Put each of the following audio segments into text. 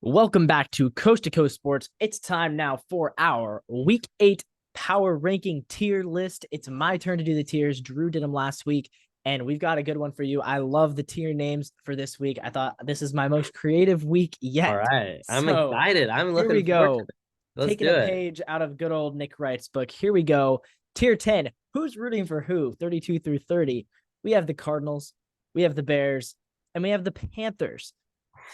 Welcome back to Coast Sports. It's time now for our Week 8 power ranking tier list. It's my turn to do the tiers. Drew did them last week, and we've got a good one for you. I love the tier names for this week. I thought this is my most creative week All yet. right. I'm So excited. I'm here we looking forward to go. it. Let's Taking a do it. page out of good old Nick Wright's book. Here we go. Tier 10. Who's rooting for who? 32 through 30. We have the Cardinals, we have the Bears, and we have the Panthers.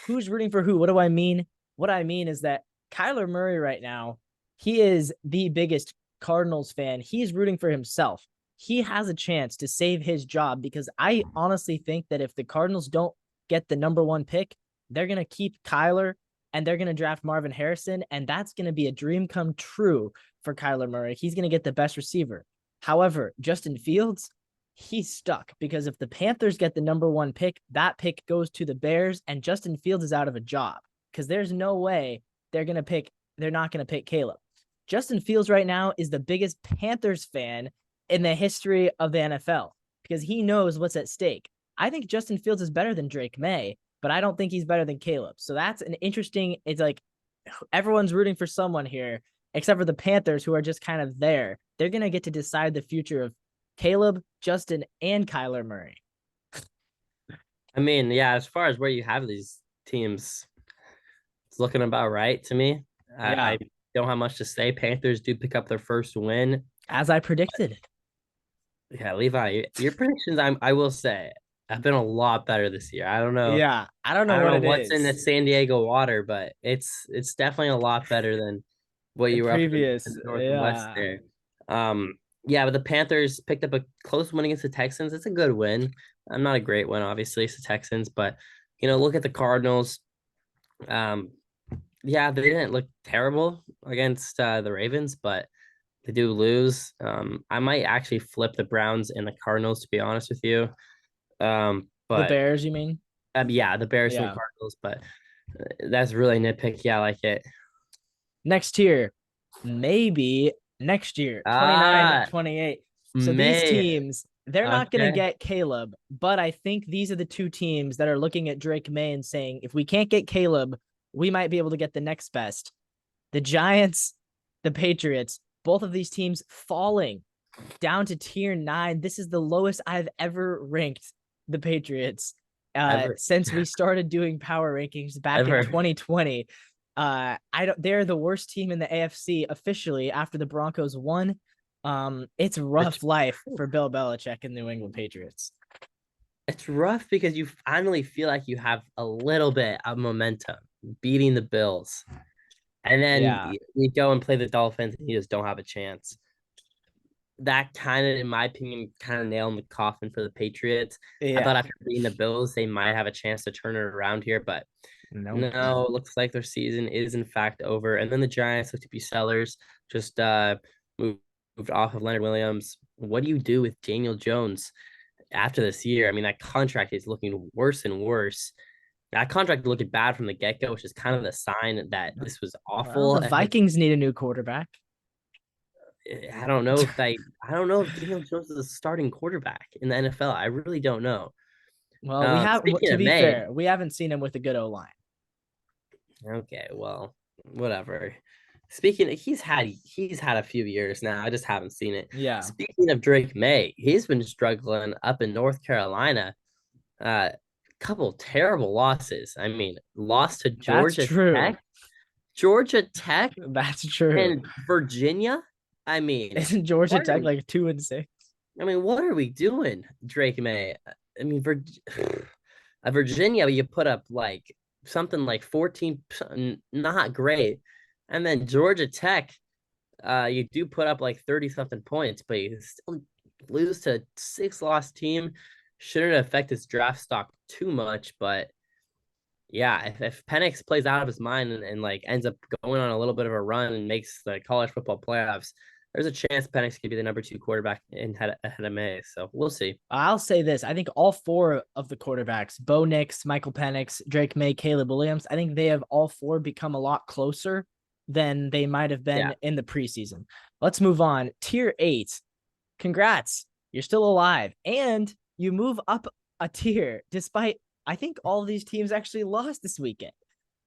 Who's rooting for who? What do I mean? What I mean is that Kyler Murray right now, he is the biggest Cardinals fan. He's rooting for himself. He has a chance to save his job because I honestly think that if the Cardinals don't get the number one pick, they're going to keep Kyler and they're going to draft Marvin Harrison. And that's going to be a dream come true for Kyler Murray. He's going to get the best receiver. However, Justin Fields, he's stuck because if the Panthers get the number one pick, that pick goes to the Bears and Justin Fields is out of a job because there's no way they're not going to pick Caleb. Justin Fields right now is the biggest Panthers fan in the history of the NFL because he knows what's at stake. I think Justin Fields is better than Drake May, but I don't think he's better than Caleb. So that's an interesting, it's like everyone's rooting for someone here, except for the Panthers, who are just kind of there. They're going to get to decide the future of Caleb, Justin, and Kyler Murray. I mean, yeah, as far as where you have these teams, it's looking about right to me. Yeah, I don't have much to say. Panthers do pick up their first win. as I predicted. Yeah, Levi, your predictions, I will say, have been a lot better this year. I don't know. Yeah, I don't I know don't what know it what's in the is. San Diego water, but it's definitely a lot better than what The you were up in previous, the Northwest yeah. there. Yeah, but the Panthers picked up a close win against the Texans. It's a good win. I'm not a great win, obviously, it's the Texans, but look at the Cardinals. Um, yeah, they didn't look terrible against the Ravens, but they do lose. I might actually flip the Browns and the Cardinals, to be honest with you. The But Bears, you mean? yeah, the Bears and the Yeah. Cardinals, but that's really nitpicky. I like it. Next year, maybe next year, 29, Ah, 28. So these May. teams, they're not going to Okay. get Caleb, but I think these are the two teams that are looking at Drake May and saying, if we can't get Caleb, we might be able to get the next best. The Giants, the Patriots, both of these teams falling down to tier 9. This is the lowest I've ever ranked the Patriots Ever, since we started doing power rankings back in ever. 2020. I don't. They're the worst team in the AFC officially after the Broncos won. It's It's rough life for Bill Belichick and New England Patriots. it's rough because you finally feel like you have a little bit of momentum beating the Bills, and then Yeah, you go and play the Dolphins, and you just don't have a chance. That kind of, in my opinion, kind of nailed in the coffin for the Patriots. I thought yeah. after beating the Bills, they might have a chance to turn it around here, but No. no, it looks like their season is in fact over. And then the Giants look to be sellers, just moved, moved off of Leonard Williams. What do you do with Daniel Jones after this year? I mean, that contract is looking worse and worse. That contract looked bad from the get go, which is kind of the sign that this was Well, awful. the Vikings need a new quarterback. I don't know if I don't know if Daniel Jones is a starting quarterback in the NFL. I really don't know. Well, we have Speaking to of be May, fair, we haven't seen him with a good O line. okay, well, whatever. He's had a few years now. I just haven't seen it. Yeah, Speaking of Drake May, he's been struggling up in North Carolina. Couple terrible losses. I mean, lost to that's true. Georgia Tech, That's true. and Virginia. I mean, Isn't Georgia what are Tech we? like 2-6? I mean, what are we doing, Drake May? I mean, Virginia, you put up like something like 14, not great. And then Georgia Tech, you do put up like 30 something points, but you still lose to a 6 loss team. Shouldn't affect his draft stock too much, but yeah, if Penix plays out of his mind and like ends up going on a little bit of a run and makes the college football playoffs, there's a chance Penix could be the number 2 quarterback in ahead of May. So we'll see. I'll say this. I think all four of the quarterbacks, Bo Nix, Michael Penix, Drake May, Caleb Williams, I think they have all four become a lot closer than they might have Yeah. been in the preseason. Let's move on. Tier 8. Congrats. You're still alive. And you move up a tier despite, I think all of these teams actually lost this weekend.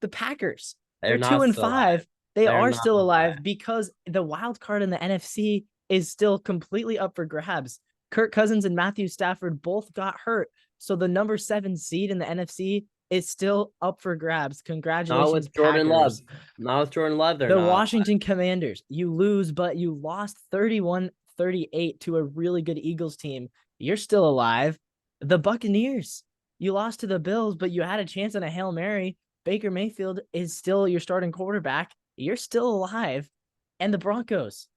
The Packers. They're They're two not and still alive. five. They They're are not still alive. alive because the wild card in the NFC is still completely up for grabs. Kirk Cousins and Matthew Stafford both got hurt. So the number 7 seed in the NFC is still up for grabs. Not Congratulations, with Jordan Love. Packers. Not with Jordan Love. They're The not. Washington Commanders, you lose, but you lost 31-38 to a really good Eagles team. You're still alive. The Buccaneers, you lost to the Bills, but you had a chance on a Hail Mary. Baker Mayfield is still your starting quarterback. You're still alive. And the Broncos,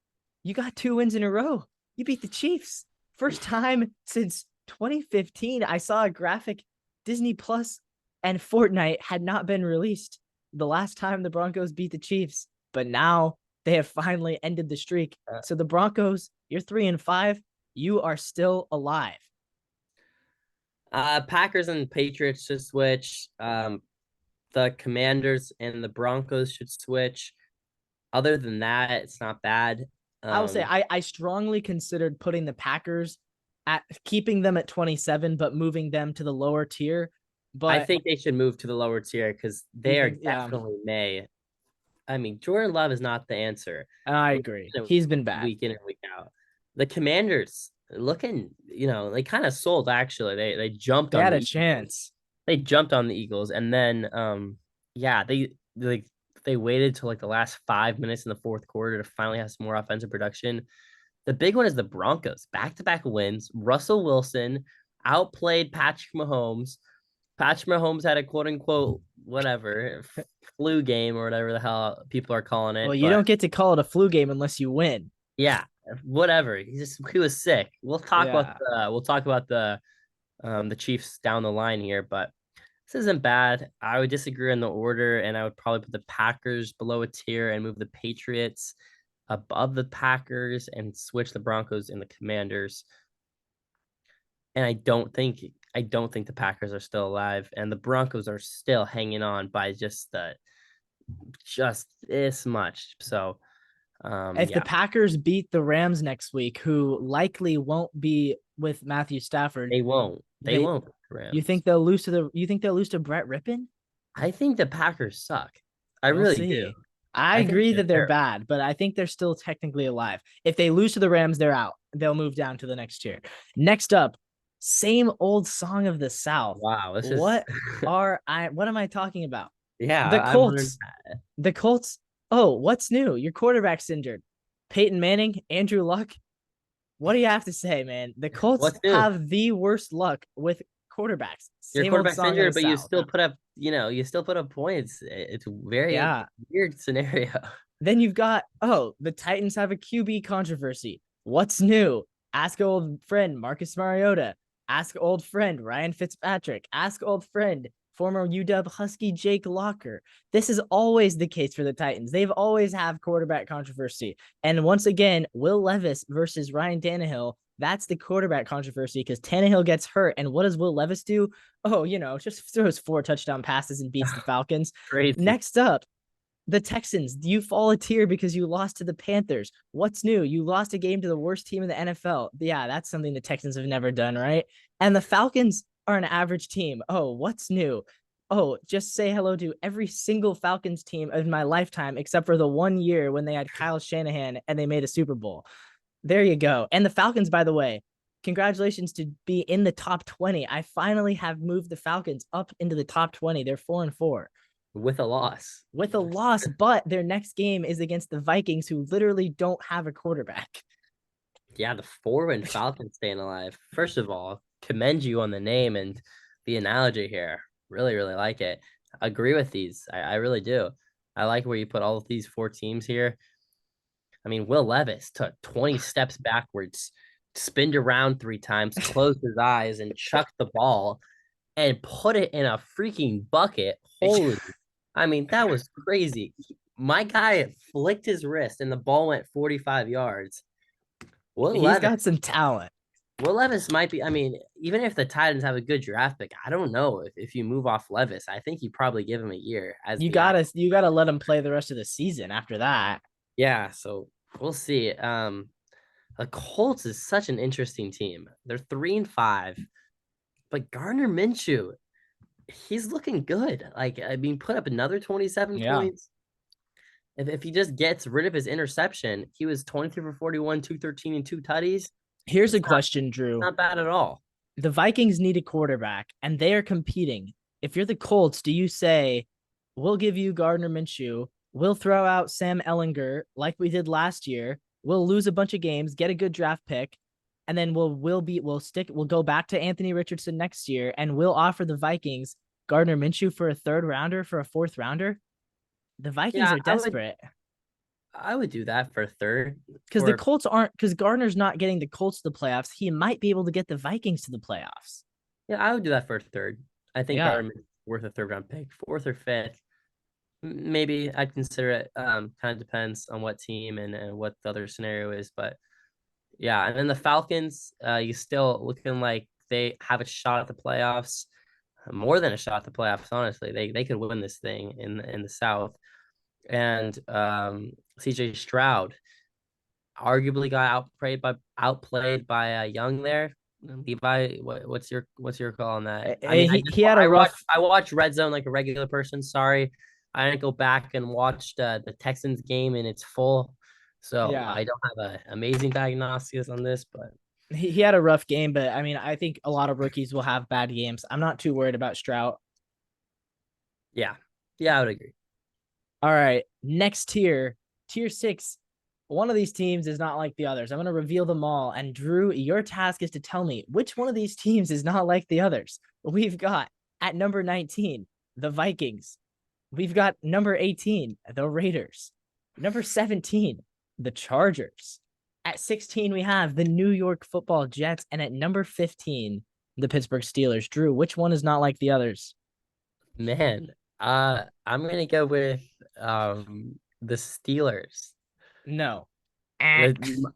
you got 2 wins in a row. You beat the Chiefs. First time since 2015. I saw a graphic. Disney Plus and Fortnite had not been released the last time the Broncos beat the Chiefs, but now they have finally ended the streak. So the Broncos, you're 3 and 5. You are still alive. Packers and Patriots should switch. The Commanders and the Broncos should switch. Other than that, it's not bad. I will say I strongly considered putting the Packers at keeping them at 27, but moving them to the lower tier. But I think they should move to the lower tier because they are definitely may. I mean, Jordan Love is not the answer. I agree. He's been bad week in and week out. The Commanders looking, they kind of sold actually. They jumped they on had the a chance. They jumped on the Eagles, and then yeah, they waited till like the last 5 minutes in the fourth quarter to finally have some more offensive production. The big one is the Broncos, back-to-back wins. Russell Wilson outplayed Patrick Mahomes. Patrick Mahomes had a quote unquote whatever flu game or whatever the hell people are calling it. Well, you don't get to call it a flu game unless you win. Yeah, whatever. He was sick. We'll talk about the Chiefs down the line here, but this isn't bad. I would disagree on the order, and I would probably put the Packers below a tier and move the Patriots above the Packers and switch the Broncos and the Commanders. And I don't think the Packers are still alive, and the Broncos are still hanging on by just this much. So if the Packers beat the Rams next week, who likely won't be with Matthew Stafford, they won't. They won't. Rams. You think they'll lose to Brett Rippon? I think the Packers suck. I really do. I agree that they're bad, but I think they're still technically alive. If they lose to the Rams, they're out. They'll move down to the next tier. Next up, same old song of the South. Wow, what am I talking about? Yeah, the Colts. The Colts. Oh, what's new? Your quarterback's injured. Peyton Manning, Andrew Luck. What do you have to say, man? The Colts have the worst luck with quarterbacks. Your quarterback's injured, but you still put up points. It's a very weird scenario. Then you've got, the Titans have a QB controversy. What's new? Ask old friend Marcus Mariota. Ask old friend Ryan Fitzpatrick. Ask old friend former UW Husky Jake Locker. This is always the case for the Titans. They've always have quarterback controversy. And once again, Will Levis versus Ryan Tannehill. That's the quarterback controversy because Tannehill gets hurt. And what does Will Levis do? Just throws 4 touchdown passes and beats the Falcons. Crazy. Next up, the Texans. Do you fall a tier because you lost to the Panthers? What's new? You lost a game to the worst team in the NFL. Yeah, that's something the Texans have never done, right? And the Falcons are an average team. Oh, what's new? Oh, just say hello to every single Falcons team of my lifetime, except for the 1 year when they had Kyle Shanahan and they made a Super Bowl. There you go. And the Falcons, by the way, congratulations to be in the top 20. I finally have moved the Falcons up into the top 20. They're 4-4. With a loss. But their next game is against the Vikings, who literally don't have a quarterback. Yeah, the 4-win Falcons staying alive. First of all, commend you on the name and the analogy here. Really, really like it. Agree with these. I really do. I like where you put all of these 4 teams here. I mean, Will Levis took 20 steps backwards, spinned around 3 times, closed his eyes, and chucked the ball and put it in a freaking bucket. Holy, I mean, that was crazy. My guy flicked his wrist and the ball went 45 yards. He's got some talent. Will Levis might be, even if the Titans have a good draft pick, I don't know if you move off Levis. I think you probably give him a year. You gotta let him play the rest of the season after that. Yeah, so we'll see. The Colts is such an interesting team. They're 3-5, but Gardner Minshew he's looking good. Like, I mean, put up another 27 Yeah. points. If he just gets rid of his interception, he was 23 for 41, 213, and two tutties. Here's a It's question, Drew. not bad at all. The Vikings need a quarterback and they are competing. If you're the Colts, do you say, we'll give you Gardner Minshew, we'll throw out Sam Ellinger like we did last year, we'll lose a bunch of games, get a good draft pick, and then we'll go back to Anthony Richardson next year and we'll offer the Vikings Gardner Minshew for a third rounder, for a fourth rounder? The Vikings Yeah, are desperate I would do that for a third. because the For Colts aren't, because Gardner's not getting the Colts to the playoffs. He might be able to get the Vikings to the playoffs. Yeah, I would do that for a third. I think Yeah. Gardner's worth a third round pick. Fourth or fifth, maybe I'd consider it. Kind of depends on what team and what the other scenario is. But yeah, and then the Falcons, you still looking like they have a shot at the playoffs, more than a shot at the playoffs. Honestly, they could win this thing in the South. And CJ Stroud arguably got outplayed by Young there. Levi, what's your call on that? I mean, He had a rough. I watch Red Zone like a regular person. Sorry, I didn't go back and watch the Texans game in its full, so Yeah, I don't have an amazing diagnosis on this. But he had a rough game, but I mean, I think a lot of rookies will have bad games. I'm not too worried about Stroud. yeah, yeah, I would agree. All right, next tier 6. One of these teams is not like the others. I'm going to reveal them all. And Drew, your task is to tell me which one of these teams is not like the others. We've got at number 19, the Vikings. We've got number 18, the Raiders. Number 17, the Chargers. At 16, we have the New York Football Jets. And at number 15, the Pittsburgh Steelers. Drew, which one is not like the others? Man, I'm gonna go with the Steelers. No.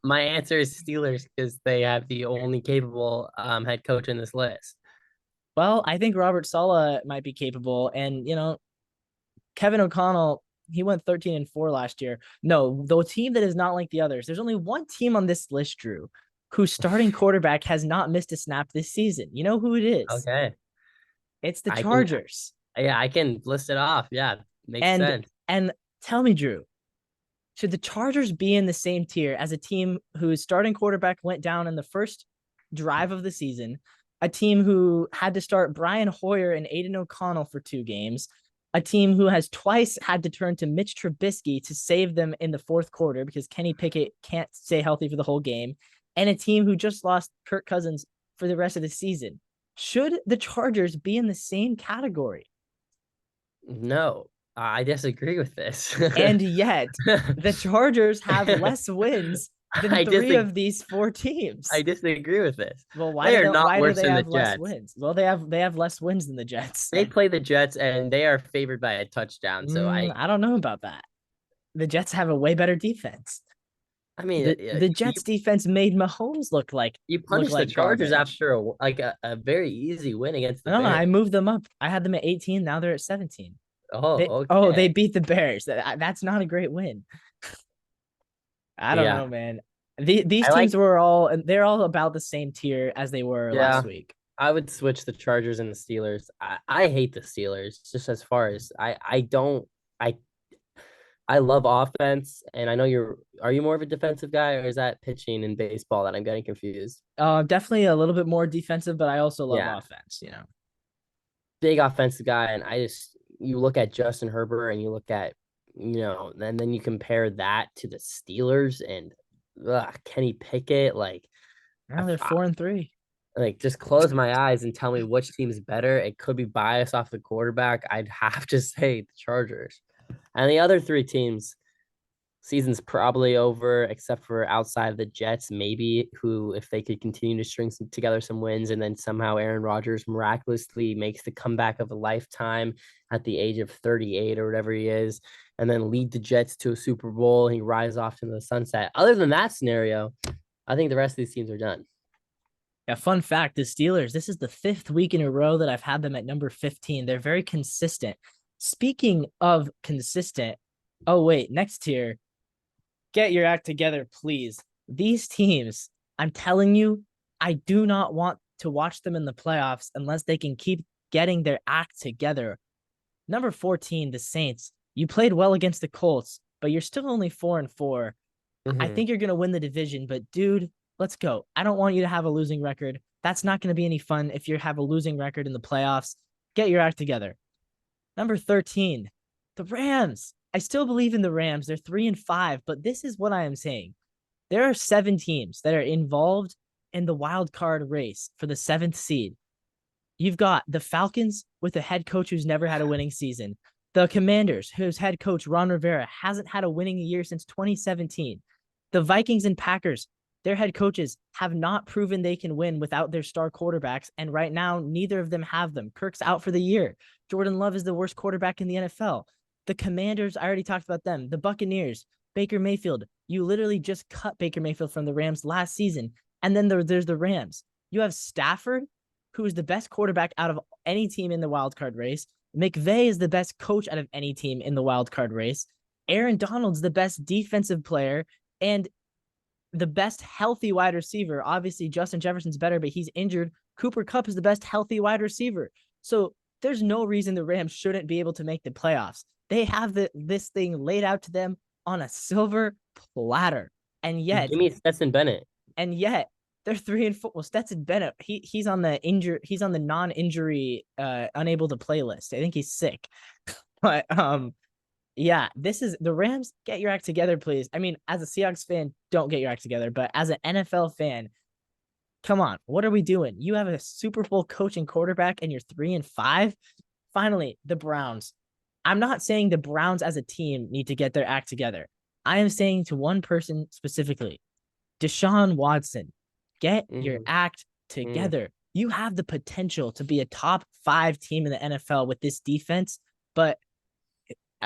My answer is Steelers because they have the only capable head coach in this list. Well, I think Robert Sala might be capable. And, Kevin O'Connell, he went 13-4 last year. No, the team that is not like the others. There's only one team on this list, Drew, whose starting quarterback has not missed a snap this season. You know who it is? Okay, It's the I can Chargers. yeah, I can list it off. Yeah, makes And sense. and tell me, Drew, should the Chargers be in the same tier as a team whose starting quarterback went down in the first drive of the season, a team who had to start Brian Hoyer and Aiden O'Connell for 2 games, a team who has twice had to turn to Mitch Trubisky to save them in the fourth quarter because Kenny Pickett can't stay healthy for the whole game, and a team who just lost Kirk Cousins for the rest of the season? Should the Chargers be in the same category? No, I disagree with this. And yet, the Chargers have less wins than I 3 disagree. of these 4 teams. I disagree with this. Well, They are not why do worse they than the have less Jets. wins? Well, they have less wins than the Jets. They play the Jets and they are favored by a touchdown. So I don't know about that. The Jets have a way better defense. I mean, The Jets defense made Mahomes you look punish the like Chargers garbage. after a very easy win against the No, Bears. I moved them up. I had them at 18. Now they're at 17. Oh, They okay. beat the Bears. That's not a great win. I don't know, Yeah. man. These I like teams they're all about the same tier as they were last yeah. week. I would switch the Chargers and the Steelers. I hate the Steelers just as far as I don't I I love offense and I know are you more of a defensive guy or is that pitching in baseball that I'm getting confused? Definitely a little bit more defensive, but I also love Yeah. offense. Big offensive guy and you look at Justin Herbert and you look at and then you compare that to the Steelers and Kenny Pickett Now they're 4-3. like just close my eyes and tell me which team's better. It could be biased off the quarterback. I'd have to say the Chargers. And the other 3 teams, season's probably over, except for outside of the Jets, maybe, who, if they could continue to string together some wins and then somehow Aaron Rodgers miraculously makes the comeback of a lifetime at the age of 38 or whatever he is, and then lead the Jets to a Super Bowl, he rides off into the sunset. Other than that scenario, I think the rest of these teams are done. Yeah, fun fact, the Steelers, this is the 5th week in a row that I've had them at number 15. They're very consistent. Speaking of consistent, oh wait, next tier, get your act together, please. These teams, I'm telling you, I do not want to watch them in the playoffs unless they can keep getting their act together. Number 14, the Saints. You played well against the Colts, but you're still only 4-4. I Mhm. think you're going to win the division, but dude, let's go. I don't want you to have a losing record. That's not going to be any fun if you have a losing record in the playoffs. Get your act together. Number 13, the Rams. I still believe in the Rams. They're 3-5, but this is what I am saying. There are 7 teams that are involved in the wild card race for the 7th seed. You've got the Falcons with a head coach who's never had a winning season. The Commanders, whose head coach, Ron Rivera, hasn't had a winning year since 2017. The Vikings and Packers, their head coaches have not proven they can win without their star quarterbacks. And right now, neither of them have them. Kirk's out for the year. Jordan Love is the worst quarterback in the NFL. The Commanders, I already talked about them. The Buccaneers, Baker Mayfield. You literally just cut Baker Mayfield from the Rams last season. And then there's the Rams. You have Stafford, who is the best quarterback out of any team in the wild card race. McVay is the best coach out of any team in the wild card race. Aaron Donald's the best defensive player and the best healthy wide receiver. Obviously, Justin Jefferson's better, but he's injured. Cooper Kupp is the best healthy wide receiver. So there's no reason the Rams shouldn't be able to make the playoffs. They have this thing laid out to them on a silver platter. And yet, Give me Stetson Bennett. they're 3-4. Well, Stetson Bennett, he's on the non-injury unable to play list. I think he's sick. But yeah, this is the Rams. Get your act together, please. I mean, as a Seahawks fan, don't get your act together. But as an NFL fan, come on, what are we doing? You have a Super Bowl coach and quarterback, and you're 3-5. Finally, the Browns. I'm not saying the Browns as a team need to get their act together. I am saying to one person specifically, Deshaun Watson, get your act together. You have the potential to be a top 5 team in the NFL with this defense, but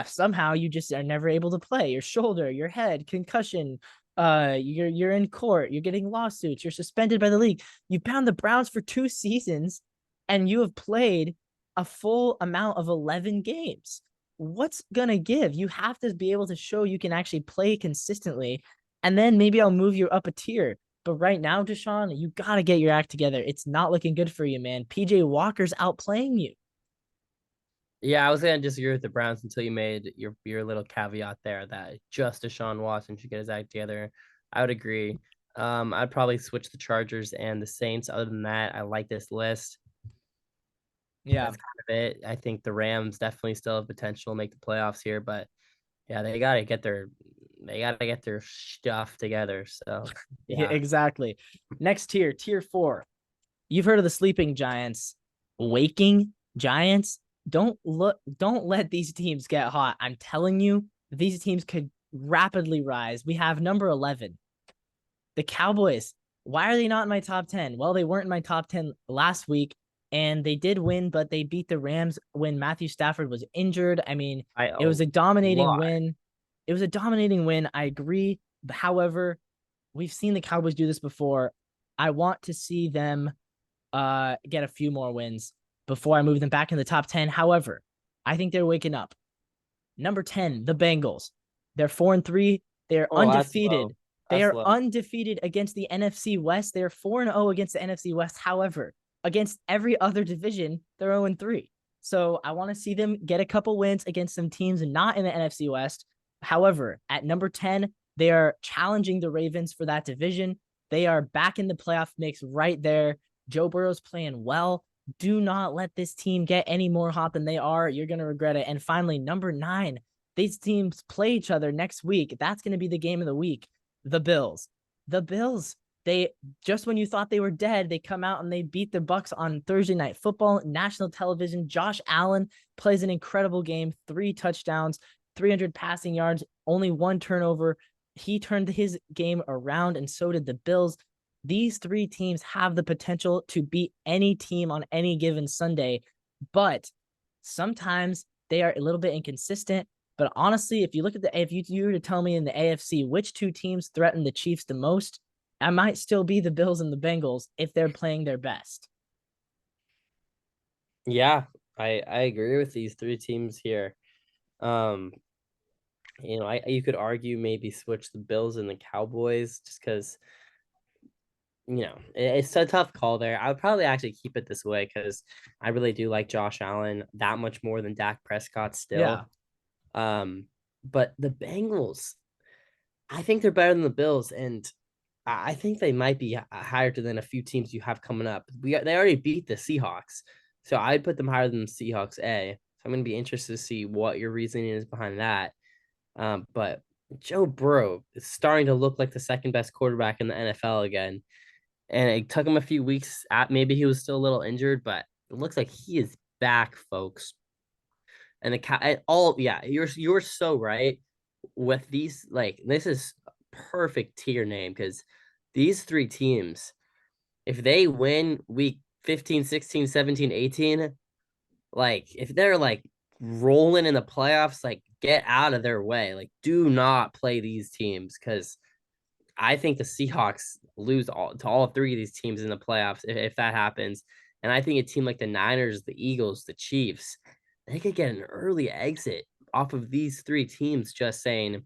somehow you just are never able to play. Your shoulder, your head, concussion, you're in court, you're getting lawsuits, you're suspended by the league. You bound the Browns for 2 seasons and you have played a full amount of 11 games. What's gonna give? You have to be able to show you can actually play consistently, and then maybe I'll move you up a tier. But right now, Deshaun, you gotta get your act together. It's not looking good for you, man. PJ Walker's outplaying you. Yeah, I was gonna disagree with the Browns until you made your little caveat there that just Deshaun Watson should get his act together. I would agree. I'd probably switch the Chargers and the Saints. Other than that, I like this list. Yeah. That's kind of it. I think the Rams definitely still have potential to make the playoffs here, but yeah, they gotta get their stuff together. So Yeah, yeah. exactly. Next tier 4. You've heard of the sleeping giants, waking giants. Don't let these teams get hot. I'm telling you, these teams could rapidly rise. We have number 11, the Cowboys. Why are they not in my top 10? Well, they weren't in my top 10 last week, and they did win, but they beat the Rams when Matthew Stafford was injured. I mean, I it was a a dominating lot. win. It was a dominating win. I agree. However, we've seen the Cowboys do this before. I want to see them get a few more wins before I move them back in the top 10. However, I think they're waking up. Number 10, the Bengals. They're 4-3. They're Oh, that's low. undefeated. They That's are low. undefeated against the NFC West. They're 4-0 against the NFC West. However, against every other division, they're 0-3. So I want to see them get a couple wins against some teams not in the NFC West. However, at number 10, they are challenging the Ravens for that division. They are back in the playoff mix right there. Joe Burrow's playing well. Do not let this team get any more hot than they are. You're going to regret it. And finally, number 9, these teams play each other next week. That's going to be the game of the week. The Bills. The Bills. They just when you thought they were dead, they come out and they beat the Bucks on Thursday Night Football, national television. Josh Allen plays an incredible game, 3 touchdowns, 300 passing yards, only 1 turnover. He turned his game around, and so did the Bills. These 3 teams have the potential to beat any team on any given Sunday, but sometimes they are a little bit inconsistent. But honestly, if you were to tell me in the AFC which 2 teams threaten the Chiefs the most, I might still be the Bills and the Bengals if they're playing their best. Yeah, I agree with these 3 teams here. Um, you could argue maybe switch the Bills and the Cowboys just because it's a tough call there. I would probably actually keep it this way because I really do like Josh Allen that much more than Dak Prescott Yeah. still. Um, but the Bengals, I think they're better than the Bills, and I think they might be higher than a few teams you have coming up. They already beat the Seahawks, so I'd put them higher than the Seahawks. So I'm going to be interested to see what your reasoning is behind that. But Joe Burrow is starting to look like the second best quarterback in the NFL again. And it took him a few weeks. Maybe he was still a little injured, but it looks like he is back, folks. And yeah, you're so right with these. Like, this is perfect tier name because these three teams, if they win week 15, 16, 17, 18, like if they're like rolling in the playoffs, like get out of their way. Like, do not play these teams because I think the Seahawks lose to all three of these teams in the playoffs if that happens. And I think a team like the Niners, the Eagles, the Chiefs, they could get an early exit off of these three teams just saying,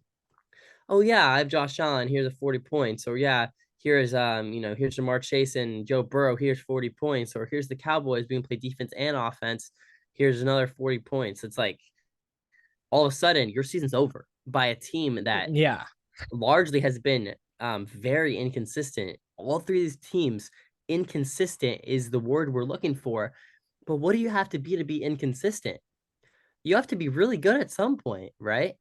"Oh yeah, I have Josh Allen. Here's the 40 points." Or yeah, here's Jamar Chase and Joe Burrow. Here's 40 points. Or here's the Cowboys being play defense and offense. Here's another 40 points. It's like all of a sudden your season's over by a team that Yeah. largely has been very inconsistent. All three of these teams, inconsistent is the word we're looking for. But what do you have to be inconsistent? You have to be really good at some point, right?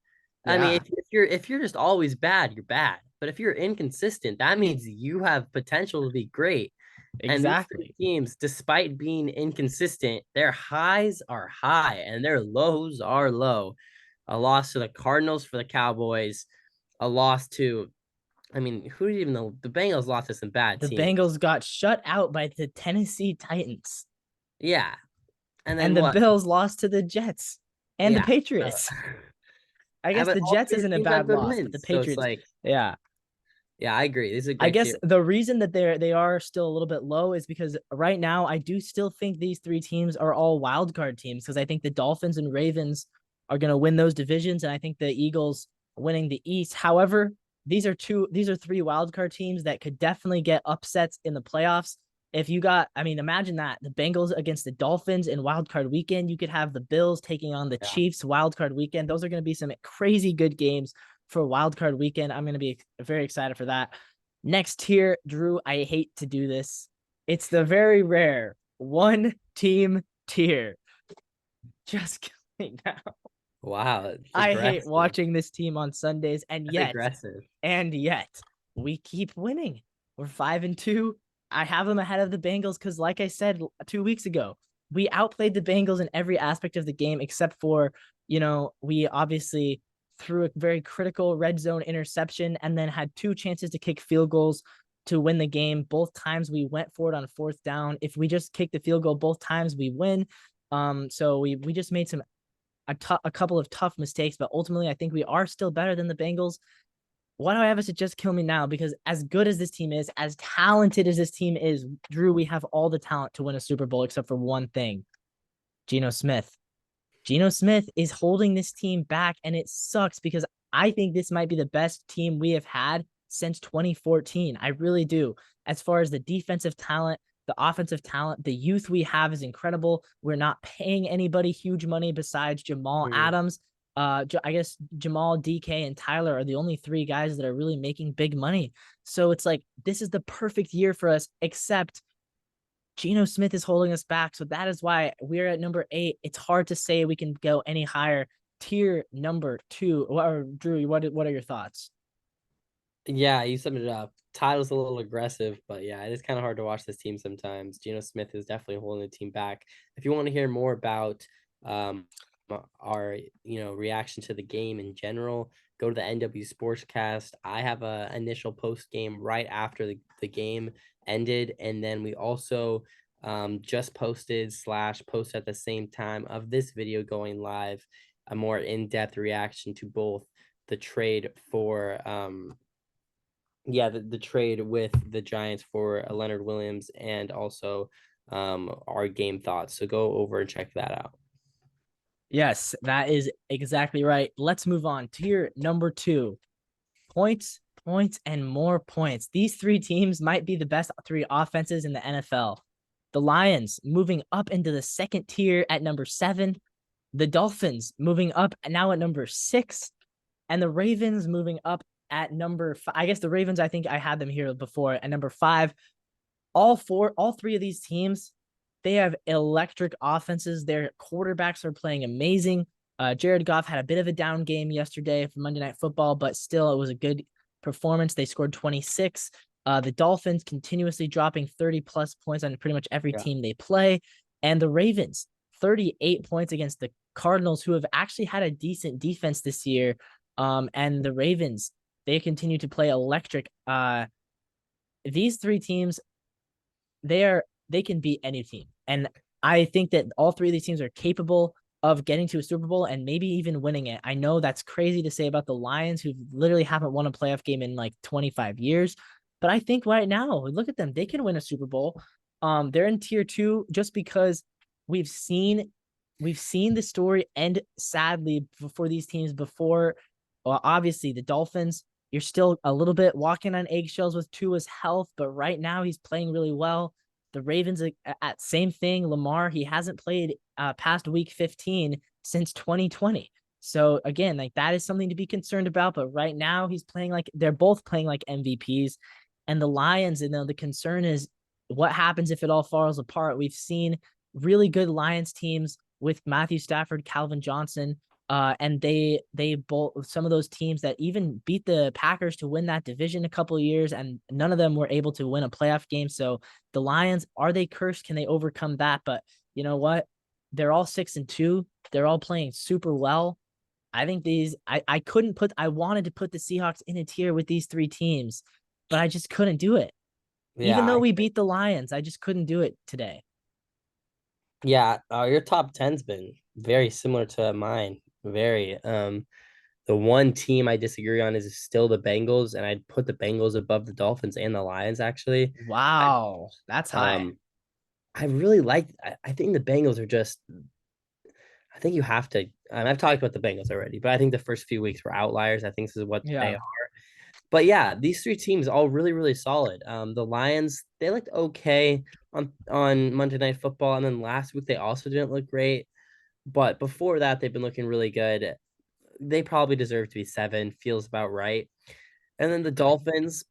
I mean, Yeah. if you're just always bad, you're bad. But if you're inconsistent, that means you have potential to be great. And these three Exactly. teams, despite being inconsistent, their highs are high and their lows are low. A loss to the Cardinals for the Cowboys, a loss to, I mean, who did even know the Bengals lost to some bad The teams? Bengals got shut out by the Tennessee Titans, Yeah. And and then the what? Bills lost to the Jets and the Yeah. Patriots. I guess But the all Jets three of isn't these a teams have bad good loss, but the wins. So it's Patriots, like, yeah. yeah, I agree. This is a I great guess tier. the reason that they are still a little bit low is because right now I do still think these three teams are all wild card teams because I think the Dolphins and Ravens are going to win those divisions, and I think the Eagles winning the East. However, these are three wild card teams that could definitely get upsets in the playoffs. If you got, I mean, imagine that the Bengals against the Dolphins in wild card weekend. You could have the Bills taking on the Yeah. Chiefs wild card weekend. Those are going to be some crazy good games for wild card weekend. I'm going to be very excited for that. Next tier, Drew, I hate to do this. It's the very rare one team tier. Just kidding now. Wow, it's I hate aggressive. watching this team on Sundays, That's aggressive. and yet, we keep winning. We're 5-2. I have them ahead of the Bengals because, like I said 2 weeks ago, we outplayed the Bengals in every aspect of the game except for, we obviously threw a very critical red zone interception and then had two chances to kick field goals to win the game. Both times we went for it on fourth down. If we just kick the field goal both times, we win. So we just made a couple of tough mistakes, but ultimately I think we are still better than the Bengals. Why do I have us to just kill me now? Because as good as this team is, as talented as this team is, Drew, we have all the talent to win a Super Bowl except for one thing: Geno Smith. Geno Smith is holding this team back, and it sucks because I think this might be the best team we have had since 2014. I really do. As far as the defensive talent, the offensive talent, the youth we have is incredible. We're not paying anybody huge money besides Jamal Mhm. Adams. I guess Jamal, DK, and Tyler are the only three guys that are really making big money. So it's like this is the perfect year for us, except Geno Smith is holding us back. So that is why we're at number 8. It's hard to say we can go any higher. Tier number 2. Or Drew, what are your thoughts? Yeah, you summed it up. Title's a little aggressive, but yeah, it is kind of hard to watch this team sometimes. Geno Smith is definitely holding the team back. If you want to hear more about um our reaction to the game in general, go to the NW Sportscast. I have a initial post game right after the game ended, and then we also just posted slash post at the same time of this video going live a more in-depth reaction to both the trade for yeah, the trade with the Giants for Leonard Williams and also our game thoughts. So go over and check that out. Yes, that is exactly right. Let's move on. Tier number 2. Points points and more points. These three teams might be the best three offenses in the NFL. The Lions moving up into the second tier at number 7. The Dolphins moving up now at number 6. And the Ravens moving up at number 5. I guess the Ravens, I think I had them here before at number 5. All three of these teams, they have electric offenses. Their quarterbacks are playing amazing. Jared Goff had a bit of a down game yesterday for Monday Night Football, but still it was a good performance. They scored 26. The Dolphins continuously dropping 30 plus points on pretty much every team they play. And the Ravens, 38 points against the Cardinals, who have actually had a decent defense this year. And the Ravens, they continue to play electric. These three teams, they can beat any team. And I think that all three of these teams are capable of getting to a Super Bowl and maybe even winning it. I know that's crazy to say about the Lions, who literally haven't won a playoff game in like 25 years. But I think right now, look at them. They can win a Super Bowl. They're in tier 2 just because we've seen the story end sadly for these teams before. Well, obviously the Dolphins, you're still a little bit walking on eggshells with Tua's health, but right now he's playing really well. The Ravens, at same thing. Lamar, he hasn't played past week 15 since 2020. So again, like that is something to be concerned about. But right now he's playing like they're both playing like MVPs. And the Lions, the concern is what happens if it all falls apart. We've seen really good Lions teams with Matthew Stafford, Calvin Johnson, and they both, some of those teams that even beat the Packers to win that division a couple of years, and none of them were able to win a playoff game. So the Lions, are they cursed? Can they overcome that? But you know what? They're all 6-2. They're all playing super well. I think I wanted to put the Seahawks in a tier with these three teams, but I just couldn't do it. Even though we beat the Lions, I just couldn't do it today. Yeah, your top 10's been very similar to mine. Very. The one team I disagree on is still the Bengals, and I'd put the Bengals above the Dolphins and the Lions, actually. Wow, that's high. I really like, I think the Bengals are just, I think you have to, I've talked about the Bengals already, but I think the first few weeks were outliers. I think this is what they are. But yeah, these three teams all really, really solid. The Lions, they looked okay on Monday Night Football, and then last week they also didn't look great. But before that, they've been looking really good. They probably deserve to be 7. Feels about right. And then the Dolphins,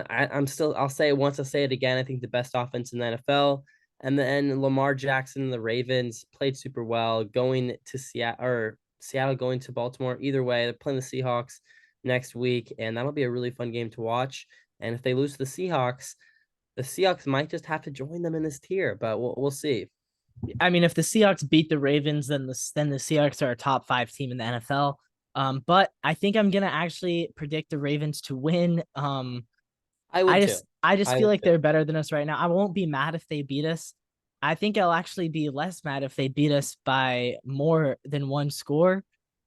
I'll say it once, I'll say it again. I think the best offense in the NFL. And then Lamar Jackson and the Ravens played super well. Going to Seattle going to Baltimore. Either way, they're playing the Seahawks next week, and that'll be a really fun game to watch. And if they lose to the Seahawks might just have to join them in this tier, but we'll see. I mean, if the Seahawks beat the Ravens, then the Seahawks are a top 5 team in the NFL. But I think I'm gonna actually predict the Ravens to win. I would too. I just feel like they're better than us right now. I won't be mad if they beat us. I think I'll actually be less mad if they beat us by more than one score.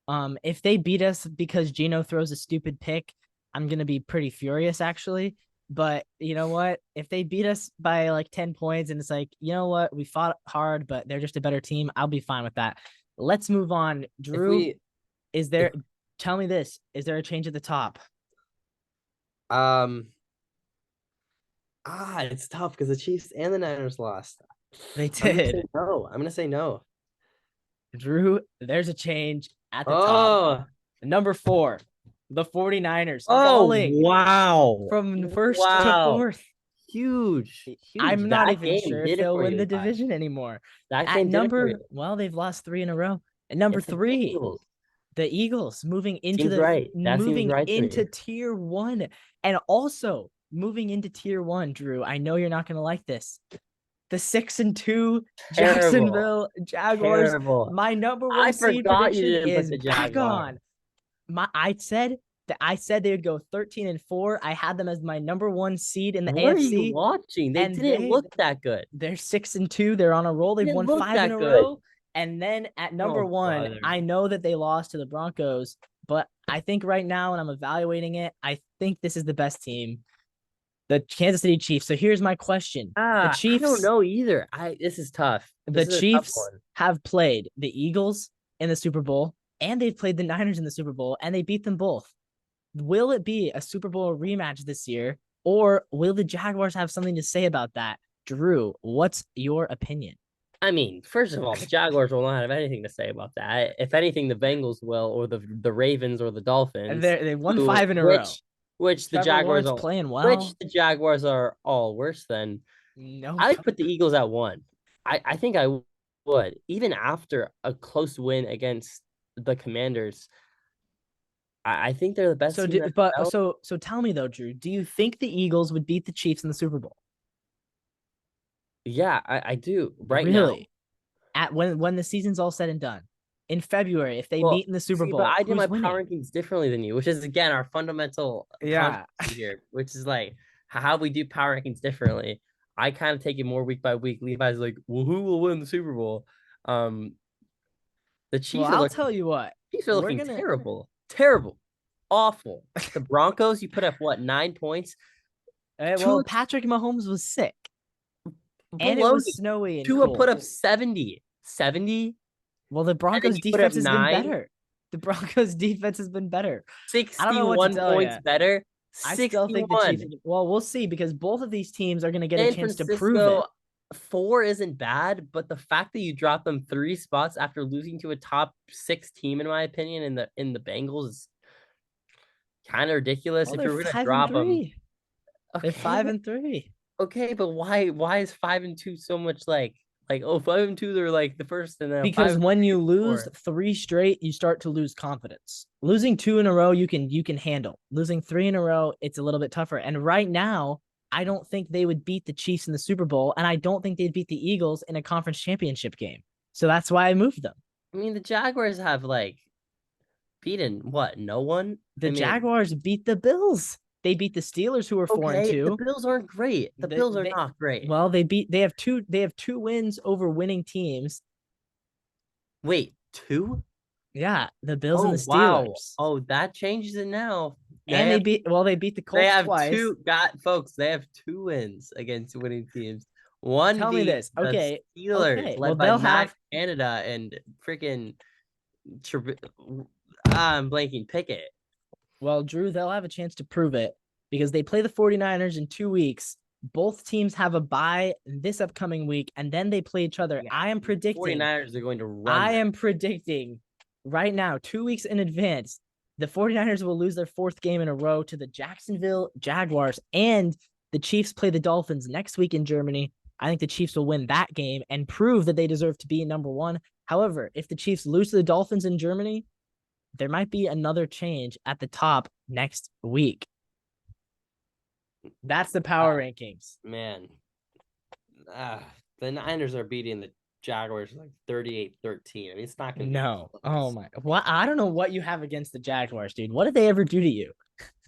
If they beat us because Gino throws a stupid pick, I'm gonna be pretty furious actually. But you know what? If they beat us by like 10 points and it's like, you know what, we fought hard, but they're just a better team, I'll be fine with that. Let's move on. Drew, tell me this, is there a change at the top? It's tough because the Chiefs and the Niners lost. They did. I'm gonna say no. Drew, there's a change at the top. Number 4, the 49ers falling from first to fourth. Huge. I'm not even sure if they'll win the division anymore. They've lost 3 in a row. At number 3, the Eagles moving into tier 1, and also moving into tier 1. Drew, I know you're not going to like this. The 6-2 Jacksonville Jaguars. Terrible. My number 1 seed prediction is back on. I said they would go 13-4. I had them as my number 1 seed in the AFC. What are you watching? They didn't look that good. They're 6-2. They're on a roll. They've won 5 in a row. And then at number 1, I know that they lost to the Broncos, but I think right now, when I'm evaluating it, I think this is the best team, the Kansas City Chiefs. So here's my question: the Chiefs. I don't know either. This is tough. The Chiefs have played the Eagles in the Super Bowl, and they've played the Niners in the Super Bowl, and they beat them both. will it be a Super Bowl rematch this year, or will the Jaguars have something to say about that? Drew, what's your opinion? I mean, first of all, the Jaguars will not have anything to say about that. If anything, the Bengals will, or the Ravens, or the Dolphins, They won who, 5 in a row. which the Trevor Jaguars Lawrence are, playing well. all worse than. I Nope. would put the Eagles at 1. I think I would, even after a close win against the Commanders. I think they're the best So, team in the but NFL. so tell me though, Drew, do you think the Eagles would beat the Chiefs in the Super Bowl? Yeah, I do right now. Really? At when the season's all said and done in February, if they Well, meet in the Super see, but Bowl, I did my who's power winning? rankings differently than you, which is again our fundamental Yeah. controversy here, which is like how we do power rankings differently. I kind of take it more week by week. Levi's like, well, who will win the Super Bowl? Um, the Well, Chiefs are I'll looking tell you what. Chiefs are We're looking gonna terrible, terrible, awful. The Broncos, you put up what 9 points? well, Tua Patrick Mahomes was sick and it below was you. snowy and Tua put cold. up 70, 70, Well, the and then Broncos you put up defense has been 9. better. The Broncos defense has been better. I don't know what to 61 tell points you. better. I still think the Chiefs. 61. Well, we'll see because both of these teams are going to get a San chance to prove it. Francisco, 4 isn't bad, but the fact that you drop them 3 spots after losing to a top 6 team, in my opinion, in the Bengals is kind of ridiculous. Well, If they're you're gonna five and drop them, three. They're okay, 5-3 okay, but why is 5-2 so much like 5-2 they're like the first and then because 5 when you lose four. 3 straight, you start to lose confidence. Losing 2 in a row, you can handle. Losing 3 in a row, it's a little bit tougher. And right now, I don't think they would beat the Chiefs in the Super Bowl, and I don't think they'd beat the Eagles in a conference championship game. So that's why I moved them. I mean, the Jaguars have like beaten what? No one. The I mean, Jaguars beat the Bills. They beat the Steelers, who were four and okay, the two. Bills aren't great. The Bills are They not great. well, they have two wins over winning teams. Wait, 2? Yeah, the Bills and the Oh wow. Steelers. Oh, that changes it now. And they beat the They Colts have twice. folks, they have 2 wins against winning teams. One Tell me beat this. the Okay. Steelers, Okay. Well, led by they'll Matt have Canada and freaking I'm blanking Pickett. well, Drew, they'll have a chance to prove it because they play the 49ers in 2 weeks. Both teams have a bye this upcoming week, and then they play each other. Yeah, I am predicting 49ers are going to run I that. am predicting right now, 2 weeks in advance, the 49ers will lose their 4th game in a row to the Jacksonville Jaguars, and the Chiefs play the Dolphins next week in Germany. I think the Chiefs will win that game and prove that they deserve to be number one. However, if the Chiefs lose to the Dolphins in Germany, there might be another change at the top next week. That's the power rankings. Man. Uh, the Niners are beating the Jaguars like 38-13. I mean, it's not going to be No. Oh close. my. What? I don't know what you have against the Jaguars, dude. What did they ever do to you?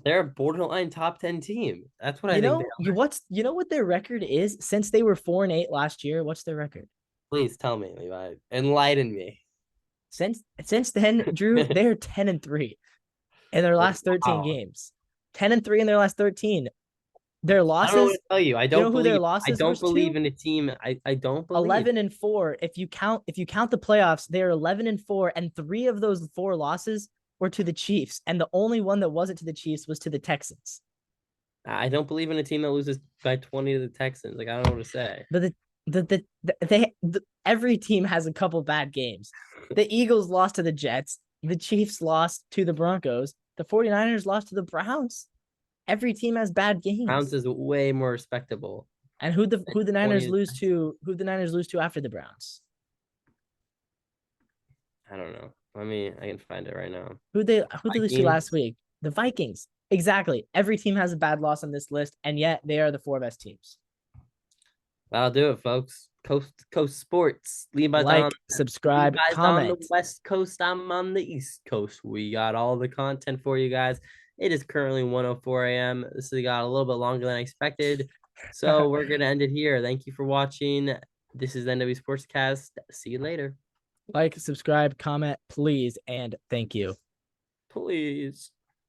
They're a borderline top 10 team. That's what I think they are. You know what their record is since they were 4-8 last year? What's their record? Please tell me, Levi. Enlighten me. Since then, Drew, they're 10-3 in their last 13 Wow. games. 10-3 in their last 13. Their I don't know what losses, to tell you. you know who their I losses don't was to? believe in a team. I don't believe. 11-4. If you count the playoffs, they're 11-4, and 3 of those 4 losses were to the Chiefs, and the only one that wasn't to the Chiefs was to the Texans. I don't believe in a team that loses by 20 to the Texans. Like I don't know what to say. But every team has a couple bad games. The Eagles lost to the Jets. The Chiefs lost to the Broncos. The 49ers lost to the Browns. Every team has bad Browns games. is way more respectable And who the than who the 20 Niners to lose Texans. to? Who the Niners lose to after the Browns? I don't know. I mean, I can find it right now. Who they lose to last Vikings. week? The Vikings. Exactly. Every team has a bad loss on this list, and yet they are the 4 best teams. That'll do it, folks. Coast to Coast Sports. Like, subscribe, Levi's on the comment. West Coast. I'm on the East Coast. We got all the content for you guys. It is currently 1:04 a.m. This has got a little bit longer than I expected. So we're gonna end it here. Thank you for watching. This is NW Sportscast. See you later. Like, subscribe, comment, please, and thank you. Please.